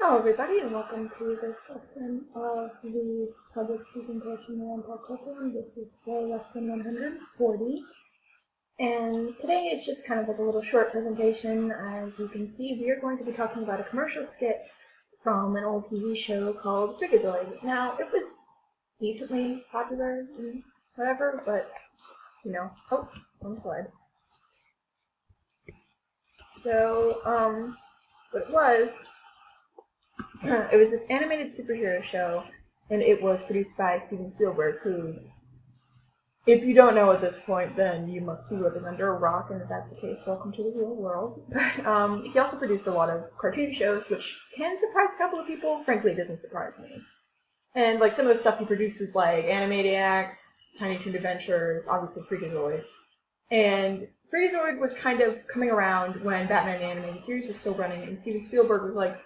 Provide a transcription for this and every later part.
Hello everybody and welcome to this lesson of the public speaking portion of our curriculum. This is for lesson 140. And today it's just kind of like a little short presentation. As you can see, we are going to be talking about a commercial skit from an old TV show called Freakazoid. Now, it was decently popular and whatever, but, one slide. So, what it was this animated superhero show, and it was produced by Steven Spielberg, who, if you don't know at this point, then you must be living under a rock, and if that's the case, welcome to the real world. But he also produced a lot of cartoon shows, which can surprise a couple of people. Frankly, it doesn't surprise me. And like some of the stuff he produced was like Animaniacs, Tiny Toon Adventures, obviously Freakazoid. And Freakazoid was kind of coming around when Batman the Animated Series was still running, and Steven Spielberg was like,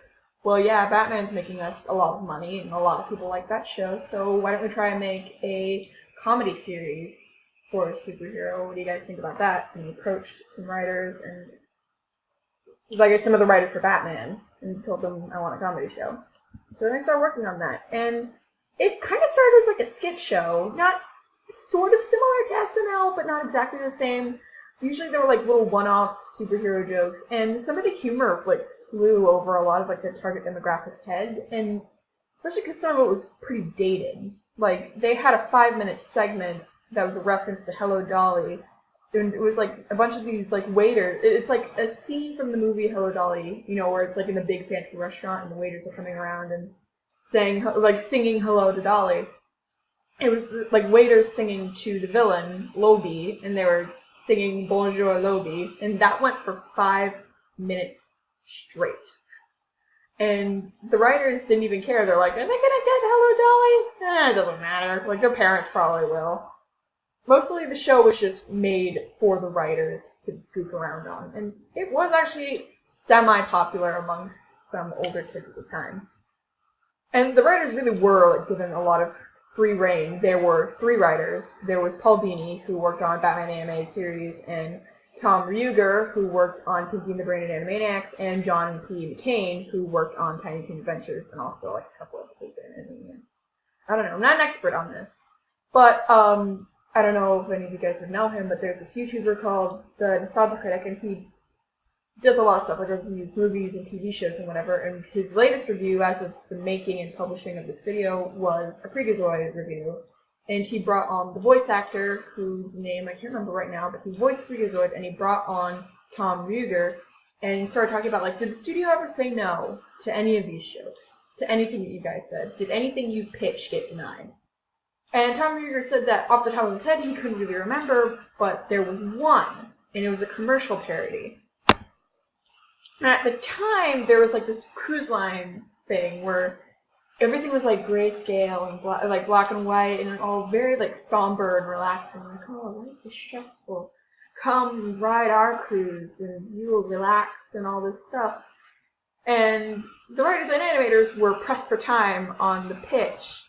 well, yeah, Batman's making us a lot of money, and a lot of people like that show, so why don't we try and make a comedy series for a superhero? What do you guys think about that? And he approached some writers, and like some of the writers for Batman, and told them, I want a comedy show. So then they started working on that, and it kind of started as like a skit show, not sort of similar to SNL, but not exactly the same. Usually there were like little one-off superhero jokes, and some of the humor like flew over a lot of like the target demographic's head, and especially because some of it was pretty dated. Like they had a 5-minute segment that was a reference to Hello Dolly, and it was like a bunch of these like waiters. It's like a scene from the movie Hello Dolly, where it's like in a big fancy restaurant and the waiters are coming around and singing hello to Dolly. It was like waiters singing to the villain, Lobie, and they were singing Bonjour Lobie, and that went for 5 minutes straight. And the writers didn't even care. They're like, are they gonna get Hello Dolly? It doesn't matter. Like, their parents probably will. Mostly the show was just made for the writers to goof around on, and it was actually semi-popular amongst some older kids at the time. And the writers really were like given a lot of free reign. There were 3 writers. There was Paul Dini, who worked on Batman the Animated Series, and Tom Ruegger, who worked on Pinky and the Brain and Animaniacs, and John P. McCain, who worked on Tiny Toon Adventures, and also like a couple episodes in Animaniacs. I don't know. I'm not an expert on this. But I don't know if any of you guys would know him, but there's this YouTuber called The Nostalgia Critic, and he does a lot of stuff, like reviews movies and TV shows and whatever, and his latest review as of the making and publishing of this video was a Freakazoid review, and he brought on the voice actor, whose name I can't remember right now, but he voiced Freakazoid, and he brought on Tom Ruegger, and started talking about, like, did the studio ever say no to any of these shows? To anything that you guys said? Did anything you pitched get denied? And Tom Ruegger said that off the top of his head he couldn't really remember, but there was one, and it was a commercial parody. And at the time, there was like this cruise line thing where everything was like grayscale and black and white, and all very like somber and relaxing. Like, oh, life is stressful. Come ride our cruise, and you will relax and all this stuff. And the writers and animators were pressed for time on the pitch,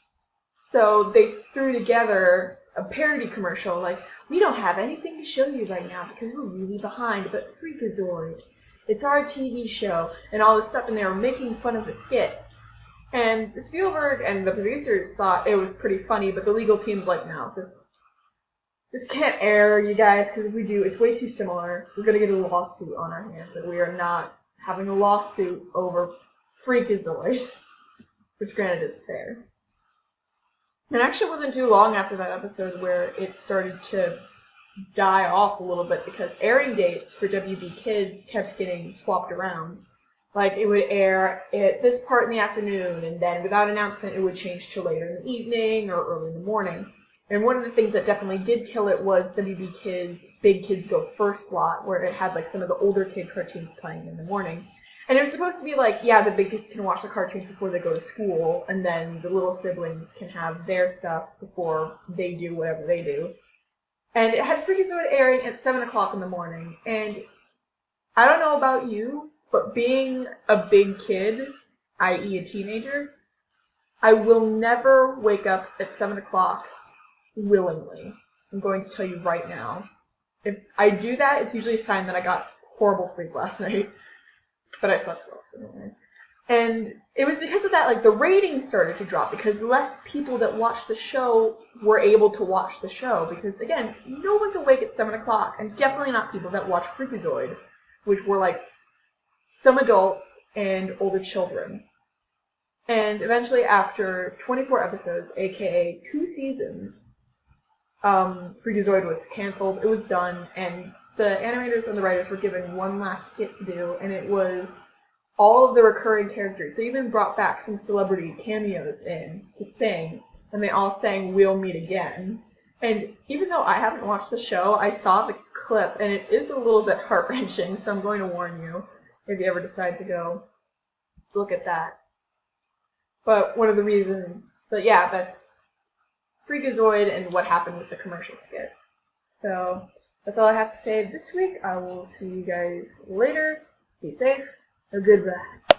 so they threw together a parody commercial. Like, we don't have anything to show you right now because we're really behind, but Freakazoid. It's our TV show, and all this stuff, and they were making fun of the skit. And Spielberg and the producers thought it was pretty funny, but the legal team's like, no, this can't air, you guys, because if we do, it's way too similar. We're going to get a lawsuit on our hands, and we are not having a lawsuit over Freakazoid, which granted is fair. And it actually wasn't too long after that episode where it started to die off a little bit because airing dates for WB Kids kept getting swapped around. Like, it would air at this part in the afternoon, and then without announcement it would change to later in the evening or early in the morning. And one of the things that definitely did kill it was WB Kids' Big Kids Go First slot, where it had like some of the older kid cartoons playing in the morning. And it was supposed to be like, yeah, the big kids can watch the cartoons before they go to school, and then the little siblings can have their stuff before they do whatever they do. And it had Freakazoid airing at 7 o'clock in the morning. And I don't know about you, but being a big kid, i.e. a teenager, I will never wake up at 7 o'clock willingly. I'm going to tell you right now. If I do that, it's usually a sign that I got horrible sleep last night. But I slept well, so anyway. And it was because of that, like, the ratings started to drop because less people that watched the show were able to watch the show. Because, again, no one's awake at 7 o'clock, and definitely not people that watch Freakazoid, which were, like, some adults and older children. And eventually, after 24 episodes, aka 2 seasons, Freakazoid was canceled. It was done, and the animators and the writers were given one last skit to do, and it was all of the recurring characters. They even brought back some celebrity cameos in to sing, and they all sang "We'll Meet Again." And even though I haven't watched the show, I saw the clip, and it is a little bit heart-wrenching, so I'm going to warn you if you ever decide to go look at that. But one of the reasons, but yeah, that's Freakazoid and what happened with the commercial skit. So that's all I have to say this week. I will see you guys later. Be safe. Goodbye.